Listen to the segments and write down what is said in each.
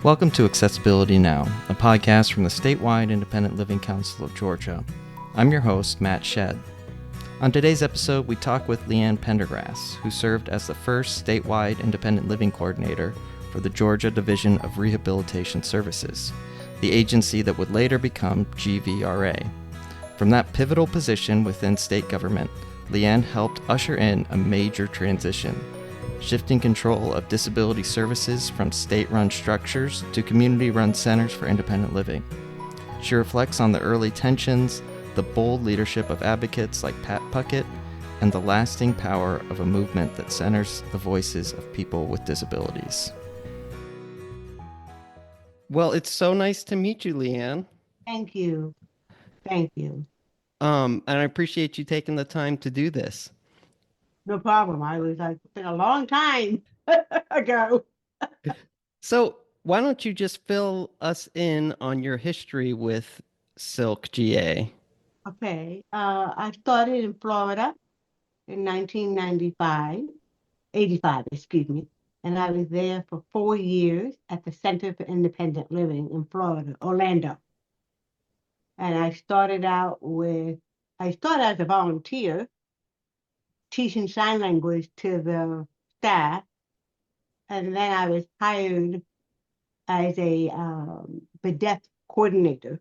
Welcome to Accessibility Now, a podcast from the Statewide Independent Living Council of Georgia. I'm your host, Matt Shedd. On today's episode, we talk with Lee Ann Pendergrass, who served as the first Statewide Independent Living Coordinator for the Georgia Division of Rehabilitation Services, the agency that would later become GVRA. From that pivotal position within state government, Lee Ann helped usher in a major transition, shifting control of disability services from state-run structures to community-run centers for independent living. She reflects on the early tensions, the bold leadership of advocates like Pat Puckett, and the lasting power of a movement that centers the voices of people with disabilities. Well, it's so nice to meet you, Lee Ann. Thank you. Thank you. And I appreciate you taking the time to do this. No problem. It's been a long time ago. So why don't you just fill us in on your history with SILCGA? Okay. I started in Florida in 1995, 85, excuse me. And I was there for 4 years at the Center for Independent Living in Florida, Orlando. And I started as a volunteer teaching sign language to the staff. And then I was hired as a the deaf coordinator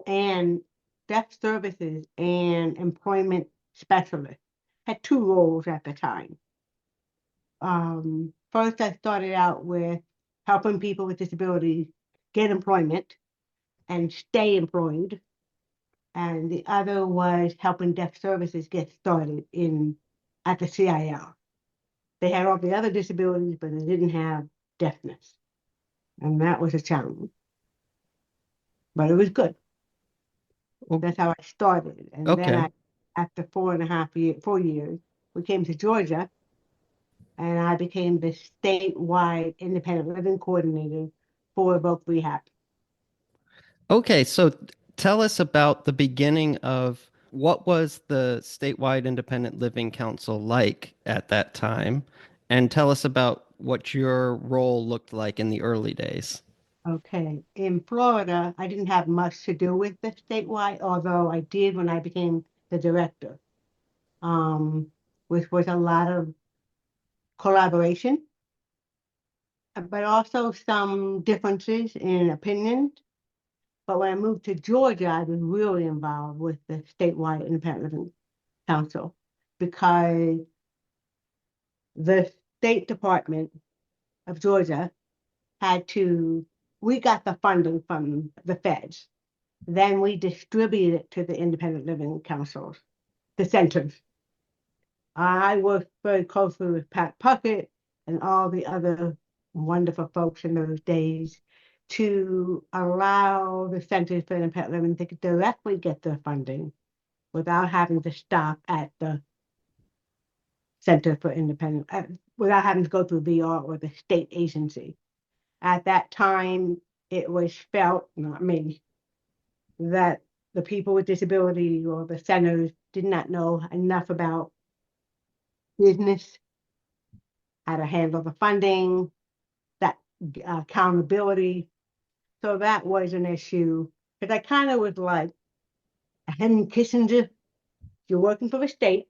and deaf services and employment specialist. Had 2 roles at the time. First, I started out with helping people with disabilities get employment and stay employed. And the other was helping deaf services get started at the CIL. They had all the other disabilities, but they didn't have deafness. And that was a challenge. But it was good. Well, that's how I started. And okay. Then after 4 years, we came to Georgia, and I became the statewide independent living coordinator for both rehab. Okay, so tell us about the beginning of what was the statewide independent living council like at that time, and tell us about what your role looked like in the early days. Okay. In Florida, I didn't have much to do with the statewide, although I did when I became the director, which was a lot of collaboration, but also some differences in opinions. But when I moved to Georgia, I was really involved with the statewide independent living council because the State Department of Georgia we got the funding from the feds. Then we distributed it to the independent living councils, the centers. I worked very closely with Pat Puckett and all the other wonderful folks in those days to allow the Centers for Independent Living to directly get their funding without having to stop at the Center for Independent, without having to go through VR or the state agency. At that time, it was felt, not me, that the people with disabilities or the centers did not know enough about business, how to handle the funding, that accountability. So that was an issue. Because I kind of was like, Henry Kissinger, you're working for the state,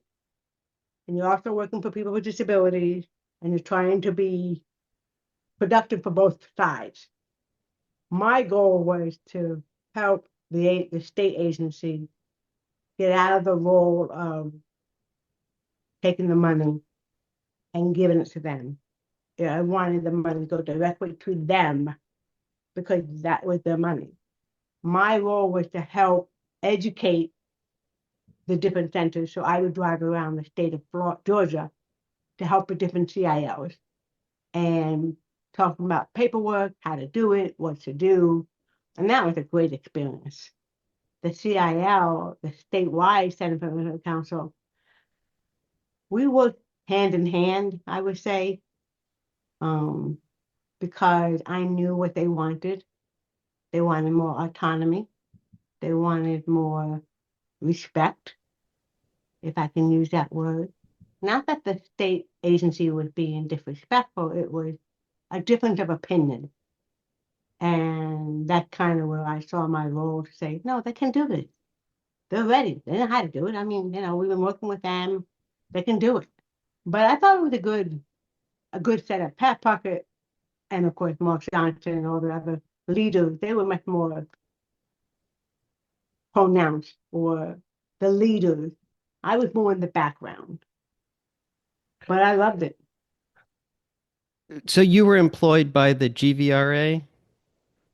and you're also working for people with disabilities, and you're trying to be productive for both sides. My goal was to help the state agency get out of the role of taking the money and giving it to them. I wanted the money to go directly to them because that was their money. My role was to help educate the different centers. So I would drive around the state of Georgia to help with different CILs and talking about paperwork, how to do it, what to do. And that was a great experience. The CIL, the statewide Center for Independent Living Council, we worked hand in hand, I would say, because I knew what they wanted. They wanted more autonomy. They wanted more respect, if I can use that word. Not that the state agency was being disrespectful, it was a difference of opinion. And that kind of where I saw my role to say, no, they can do this. They're ready. They know how to do it. I mean, we've been working with them. They can do it. But I thought it was a good setup. Pat Puckett and of course Mark Johnson and all the other leaders, they were much more pronounced, or the leaders. I was more in the background, but I loved it. So you were employed by the GVRA?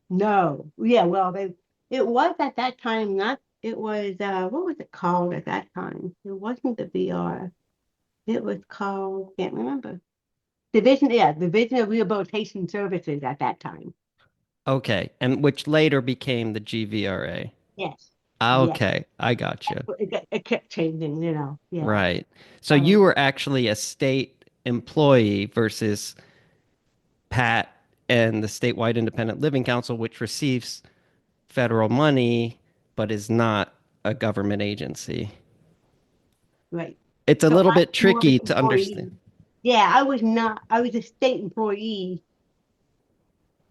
No, yeah, well, it was at that time, not it was what was it called at that time? It wasn't the VR. It was called, can't remember. Division of Rehabilitation Services at that time. Okay, and which later became the GVRA. Yes, yes. Okay, I got you. It kept changing, yeah. Right. So you Um, were actually a state employee versus Pat and the Statewide Independent Living Council, which receives federal money but is not a government agency. right. It's a So little I bit was more of an tricky to understand. employee. Yeah, I was not, I was a state employee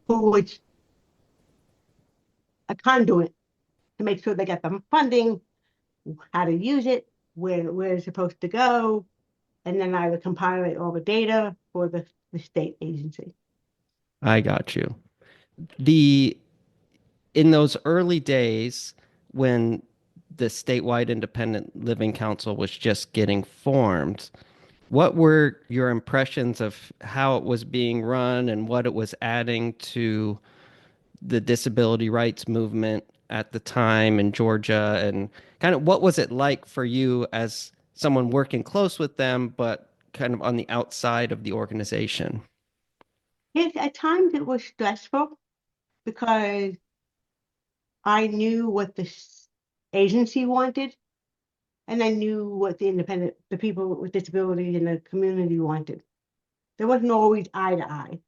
who was a conduit to make sure they got the funding, how to use it, where it's supposed to go, and then I would compile all the data for the state agency. I got you. The In those early days when the Statewide Independent Living Council was just getting formed, what were your impressions of how it was being run and what it was adding to the disability rights movement at the time in Georgia? And kind of what was it like for you as someone working close with them, but kind of on the outside of the organization? Yes, at times it was stressful because I knew what the agency wanted, and I knew what the people with disabilities in the community wanted. There wasn't always eye to eye,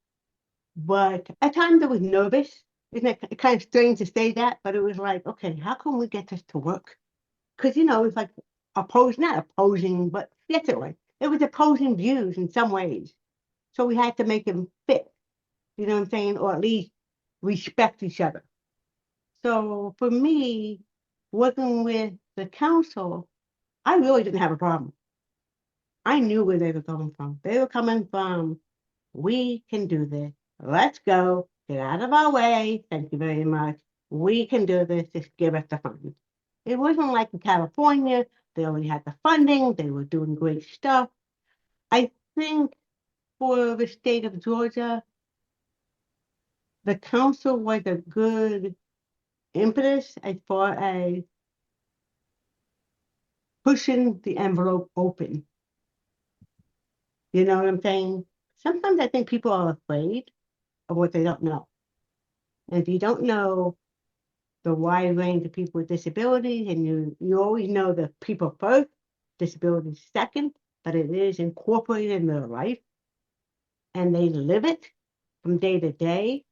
but at times I was nervous. Isn't it kind of strange to say that? But it was like, okay, how can we get this to work? Because it's like not opposing, but yes, it was opposing views in some ways. So we had to make them fit. You know what I'm saying? Or at least respect each other. So for me, working with the council, I really didn't have a problem. I knew where they were coming from. They were coming from, we can do this. Let's go. Get out of our way. Thank you very much. We can do this. Just give us the funds. It wasn't like in California. They already had the funding. They were doing great stuff. I think for the state of Georgia, the council was a good impetus as far as pushing the envelope open. You know what I'm saying? Sometimes I think people are afraid of what they don't know. And if you don't know the wide range of people with disabilities, and you always know the people first, disabilities second, but it is incorporated in their life and they live it from day to day,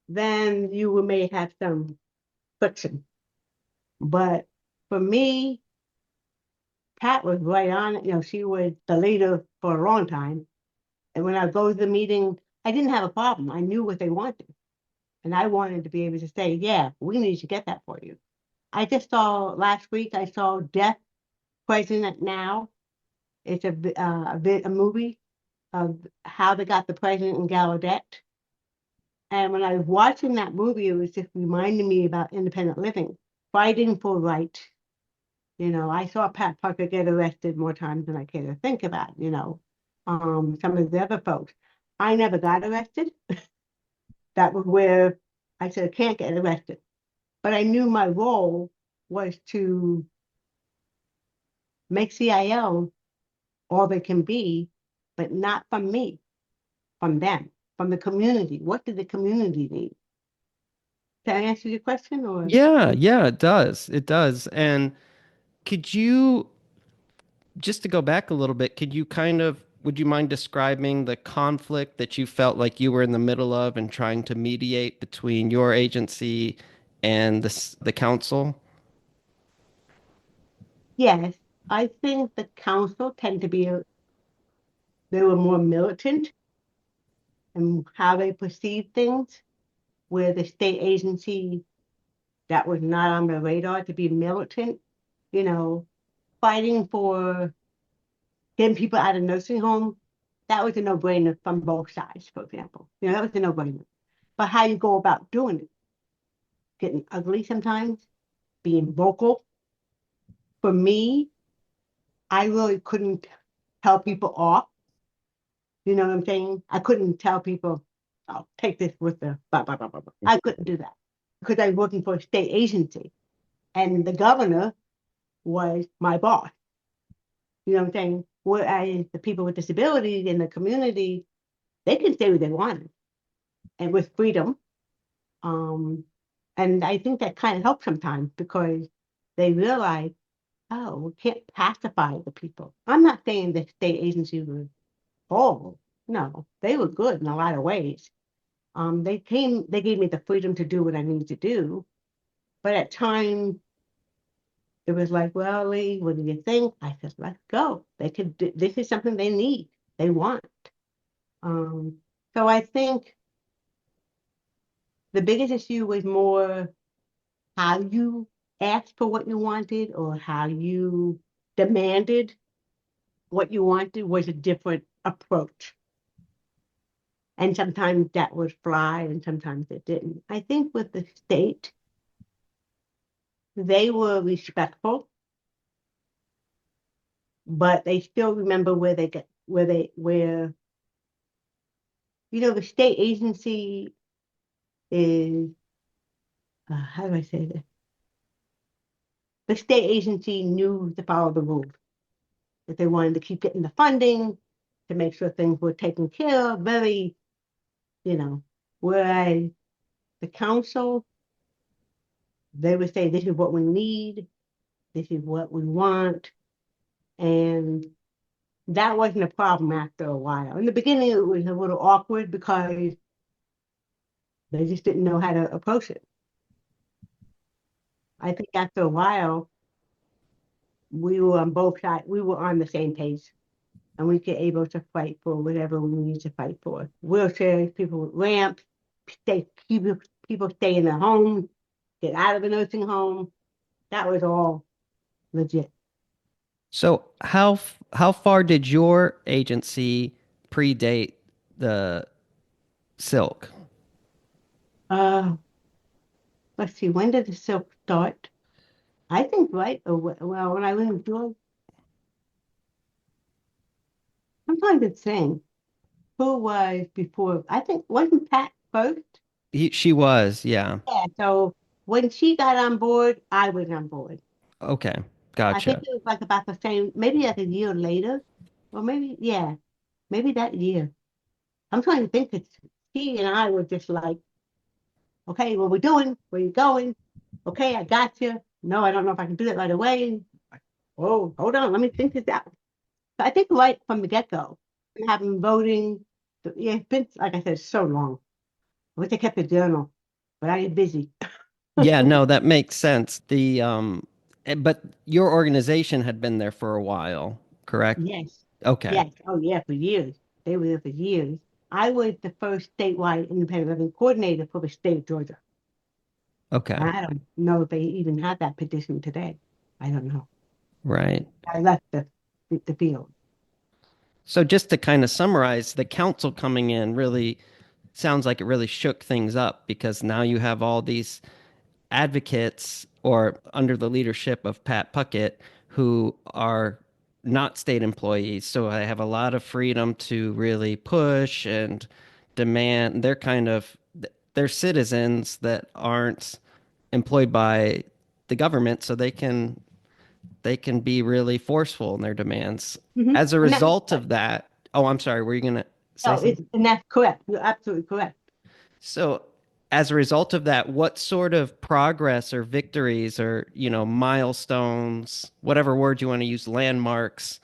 then you may have some friction. But for me, Pat was right on it. She was the leader for a long time. And when I go to the meeting, I didn't have a problem. I knew what they wanted. And I wanted to be able to say, yeah, we need to get that for you. I just saw last week, I saw Death President Now. It's a movie of how they got the president in Gallaudet. And when I was watching that movie, it was just reminding me about independent living, fighting for right. I saw Pat Puckett get arrested more times than I care to think about, some of the other folks. I never got arrested. That was where I said, I can't get arrested. But I knew my role was to make CILs all they can be, but not from me, from them, from the community. What did the community need? Did I answer your question or? Yeah, yeah, it does. It does. And could you, just to go back a little bit, would you mind describing the conflict that you felt like you were in the middle of and trying to mediate between your agency and the council? Yes, I think the council tend to be, they were more militant in how they perceive things. where the state agency that was not on the radar to be militant, you know, fighting for getting people out of nursing home, that was a no-brainer from both sides, for example. That was a no-brainer. But how you go about doing it, getting ugly sometimes, being vocal. For me, I really couldn't tell people off. You know what I'm saying? I couldn't tell people, oh, take this with the blah, blah, blah, blah, blah. I couldn't do that because I was working for a state agency and the governor was my boss. You know what I'm saying? Whereas the people with disabilities in the community, they can say what they want and with freedom. And I think that kind of helps sometimes because they realize, oh, we can't pacify the people. I'm not saying the state agency was horrible. No, they were good in a lot of ways. They gave me the freedom to do what I needed to do. But at times it was like, well, Lee, what do you think? I said, let's go. This is something they need, they want. So I think the biggest issue was more how you asked for what you wanted or how you demanded what you wanted was a different approach. And sometimes that would fly and sometimes it didn't. I think with the state, they were respectful, but they still remember where the state agency is, how do I say this? The state agency knew to follow the rules. If they wanted to keep getting the funding to make sure things were taken care of, very, whereas the council, they would say, this is what we need, this is what we want. And that wasn't a problem after a while. In the beginning, it was a little awkward because they just didn't know how to approach it. I think after a while, we were on both sides, we were on the same page, and we were able to fight for whatever we needed to fight for. Wheelchairs, people with ramps, people stay in their homes, get out of the nursing home. That was all legit. So how far did your agency predate the Silk? Uh, let's see, when did the silk start? I think right, well, when I was in Georgia, I'm trying to think who was before. I think wasn't Pat first? She was, yeah. Yeah. So when she got on board, I was on board. Okay, I think gotcha. it was like about the same, maybe like a year later, or maybe yeah, maybe that year. I'm trying to think. It's She and I were just like, okay, what we're doing? Where you going? Okay, I got you. No, I don't know if I can do that right away. Oh, hold on, let me think this out. So I think right from the get-go, having voting, yeah, it's been, like I said, so long. I wish I kept a journal, but I get busy. Yeah, no, that makes sense. But your organization had been there for a while, correct? Yes, Okay. yes, oh yeah, for years. They were there for years. I was the first statewide independent living coordinator for the state of Georgia. Okay. I don't know if they even have that position today. I don't know. Right. I left the field. So just to kind of summarize, the council coming in really sounds like it really shook things up because now you have all these advocates or under the leadership of Pat Puckett who are not state employees. So I have a lot of freedom to really push and demand. They're citizens that aren't employed by the government, so they can be really forceful in their demands. As a And that's result of that, oh, I'm sorry, were you gonna say no, something? and that's correct. You're absolutely correct. So, as a result of that, what sort of progress or victories or, milestones, whatever word you want to use, landmarks,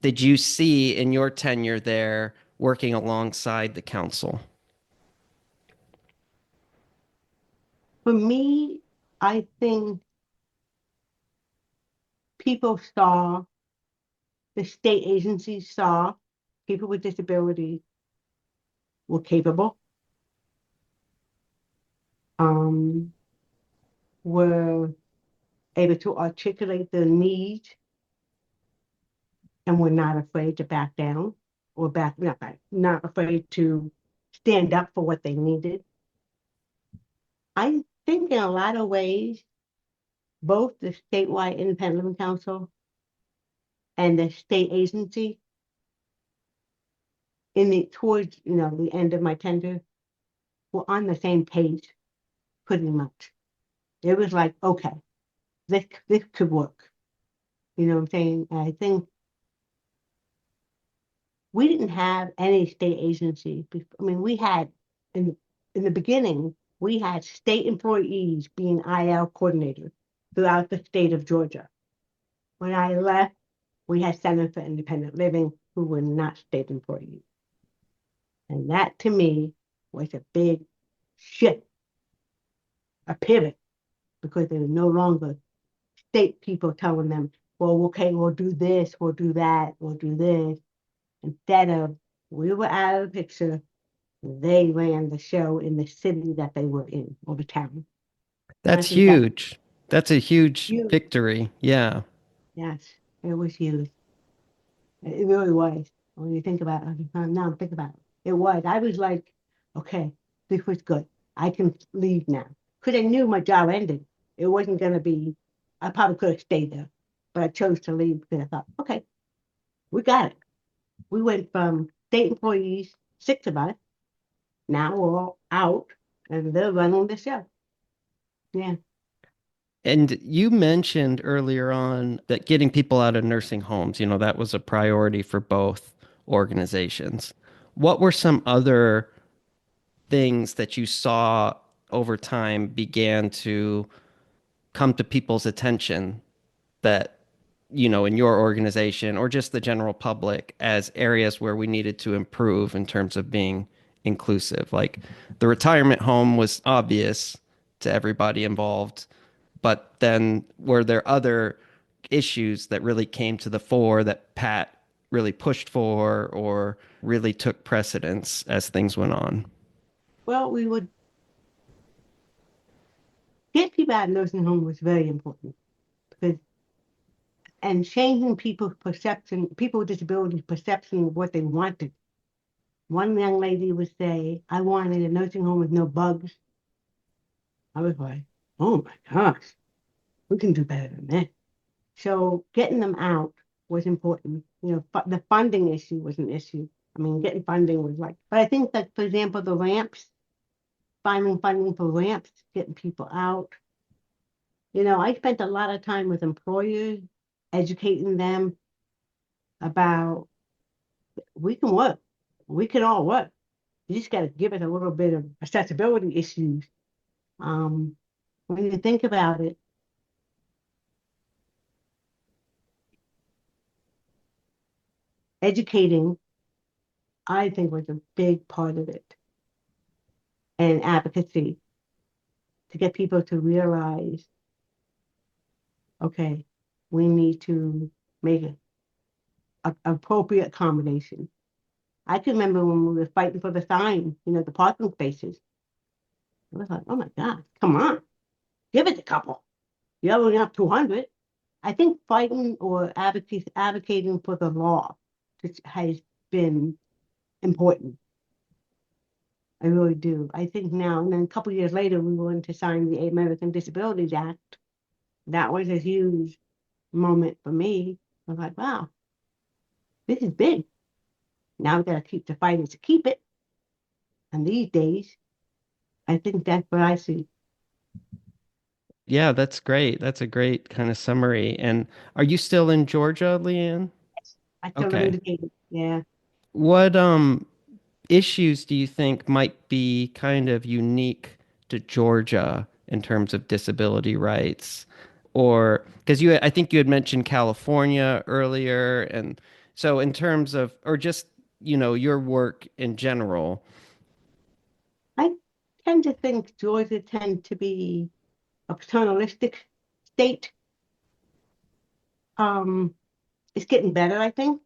did you see in your tenure there working alongside the council? For me, I think people saw, the state agencies saw people with disabilities were capable. um, were able to articulate their needs and were not afraid to back down or not afraid to stand up for what they needed. I think in a lot of ways, both the Statewide Independent Living Council and the state agency towards the end of my tenure were on the same page pretty much. It was like, okay, this could work. You know what I'm saying? I think we didn't have any state agency. I mean, we had in the beginning, we had state employees being IL coordinators throughout the state of Georgia. When I left, we had Center for Independent Living who were not state employees. And that to me was a big shift, a pivot, because they were no longer state people telling them, well, okay, we'll do this, we'll do that, we'll do this. Instead of we were out of the picture, they ran the show in the city that they were in or the town. That's huge. That's a huge huge. victory. Yeah. Yes, it was huge. It really was. When you think about it, now think about it. It was. I was like, okay, this was good. I can leave now. Because I knew my job ended. It wasn't going to be, I probably could have stayed there. But I chose to leave because I thought, okay, we got it. We went from state employees, 6 of us, now we're all out and they're running the show. Yeah. And you mentioned earlier on that getting people out of nursing homes, that was a priority for both organizations. What were some other things that you saw over time began to come to people's attention that, in your organization or just the general public as areas where we needed to improve in terms of being inclusive? Like the retirement home was obvious to everybody involved, but then were there other issues that really came to the fore that Pat really pushed for or really took precedence as things went on? Well, we would get people out of nursing home was very important because and changing people's perception, people with disabilities perception of what they wanted. One young lady would say, I wanted a nursing home with no bugs. I was like, oh my gosh, we can do better than that. So getting them out was important. The funding issue was an issue. I mean, getting funding was like, but I think that, for example, the ramps, finding funding for ramps, getting people out. I spent a lot of time with employers, educating them about we can work. We can all work. You just got to give it a little bit of accessibility issues. When you think about it, educating, I think, was a big part of it, and advocacy to get people to realize, okay, we need to make an appropriate accommodation. I can remember when we were fighting for the sign, the parking spaces. I was like, oh my God, come on, give it a couple. You only have 200. I think fighting or advocating for the law has been important. I really do. I think now, and then a couple of years later, we were going to sign the American Disabilities Act. That was a huge moment for me. I was like, wow, this is big. Now we got to keep the fight to keep it. And these days, I think that's what I see. Yeah, that's great. That's a great kind of summary. And are you still in Georgia, Lee Ann? I still live in Okay. Decatur. Yeah. What issues do you think might be kind of unique to Georgia in terms of disability rights? Or because I think you had mentioned California earlier, and so in terms of, or just, your work in general. I tend to think Georgia tend to be a paternalistic state. Um, it's getting better, I think,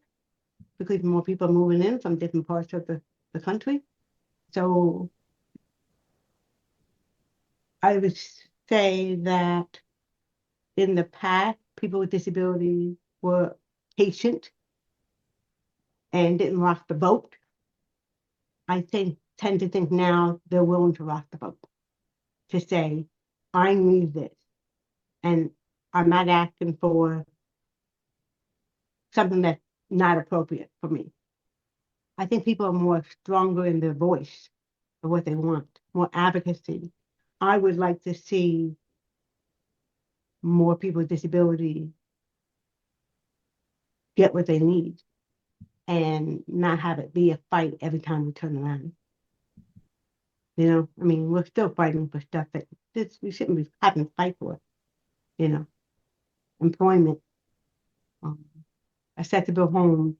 because more people are moving in from different parts of the country. So I would say that in the past, people with disabilities were patient and didn't rock the boat. Tend to think now they're willing to rock the boat to say, I need this, and I'm not asking for something that's not appropriate for me. I think people are more stronger in their voice of what they want, more advocacy. I would like to see more people with disabilities get what they need and not have it be a fight every time we turn around. I mean, we're still fighting for stuff that we shouldn't be having to fight for, you know, employment, um, accessible home.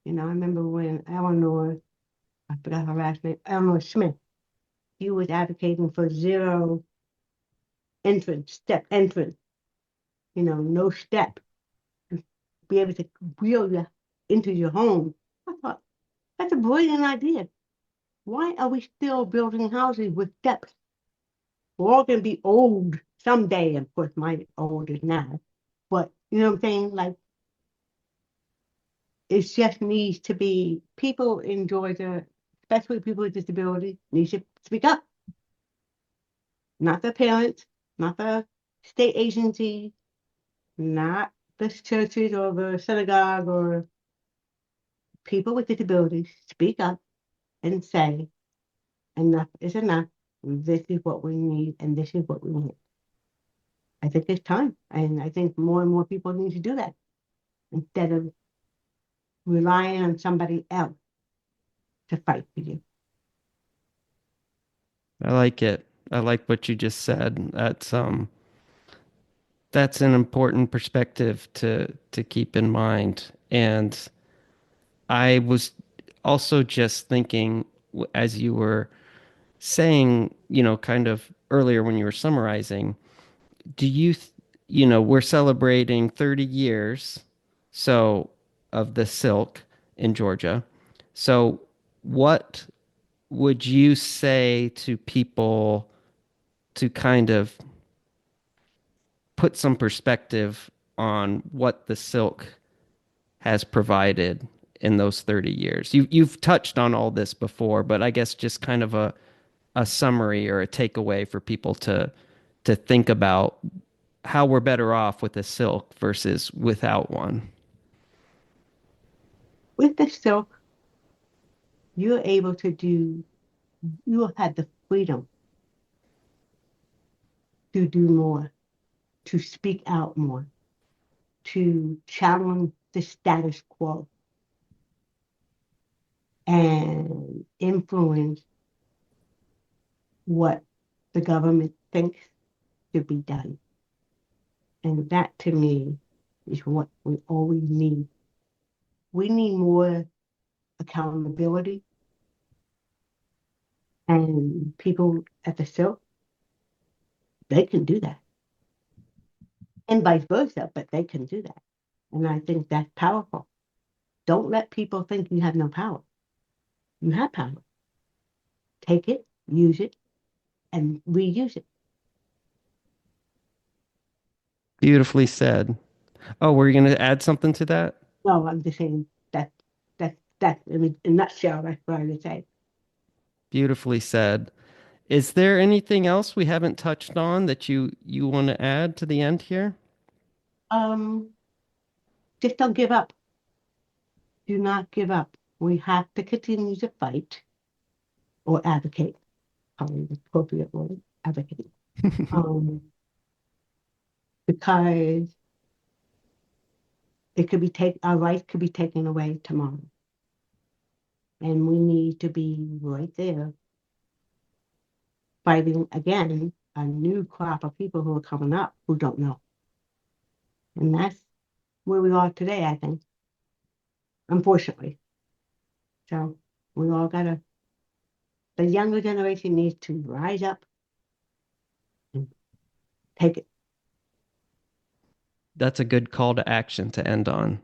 I remember when I forgot her last name, Eleanor Smith, she was advocating for zero step entrance, no step, and be able to wheel you into your home. I thought, that's a brilliant idea. Why are we still building houses with steps? We're all going to be old someday. Of course, my old is now. But you know what I'm saying? Like, it just needs to be people in Georgia, especially people with disabilities, need to speak up. Not the parents, not the state agency, not the churches or the synagogue or people with disabilities. Speak up and say, enough is enough. This is what we need, and this is what we want. I think it's time. And I think more and more people need to do that instead of relying on somebody else to fight for you. I like it. I like what you just said. That's an important perspective to keep in mind. And I was also just thinking as you were saying, kind of earlier when you were summarizing, do you, we're celebrating 30 years so of the silk in Georgia. So what would you say to people to kind of put some perspective on what the silk has provided in those 30 years? You've touched on all this before, but I guess just kind of a summary or a takeaway for people to think about how we're better off with a silk versus without one. With the silk, you're able to you have the freedom to do more, to speak out more, to challenge the status quo and influence what the government thinks should be done. And that to me is what we always need. We need more accountability, and people at the silk, they can do that. And vice versa, but they can do that. And I think that's powerful. Don't let people think you have no power. You have power. Take it, use it, and reuse it. Beautifully said. Oh, were you going to add something to that? No, I'm just saying that in a nutshell, that's what I would say. Beautifully said. Is there anything else we haven't touched on that you want to add to the end here? Um, just don't give up. Do not give up. We have to continue to fight or advocate, probably the appropriate word, advocate. Um, because our rights could be taken away tomorrow. And we need to be right there fighting again a new crop of people who are coming up who don't know. And that's where we are today, I think, unfortunately. So we all the younger generation needs to rise up and take it. That's a good call to action to end on.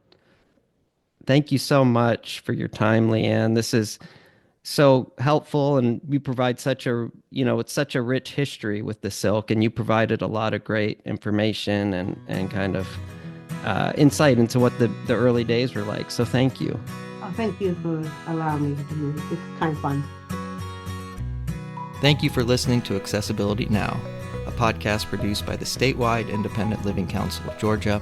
Thank you so much for your time, Leanne. This is so helpful, and you provide it's such a rich history with the Silk, and you provided a lot of great information and kind of insight into what the early days were like. So thank you. Oh, thank you for allowing me to do this. It's kind of fun. Thank you for listening to Accessibility Now, a podcast produced by the Statewide Independent Living Council of Georgia.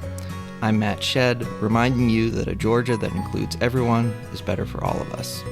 I'm Matt Shedd, reminding you that a Georgia that includes everyone is better for all of us.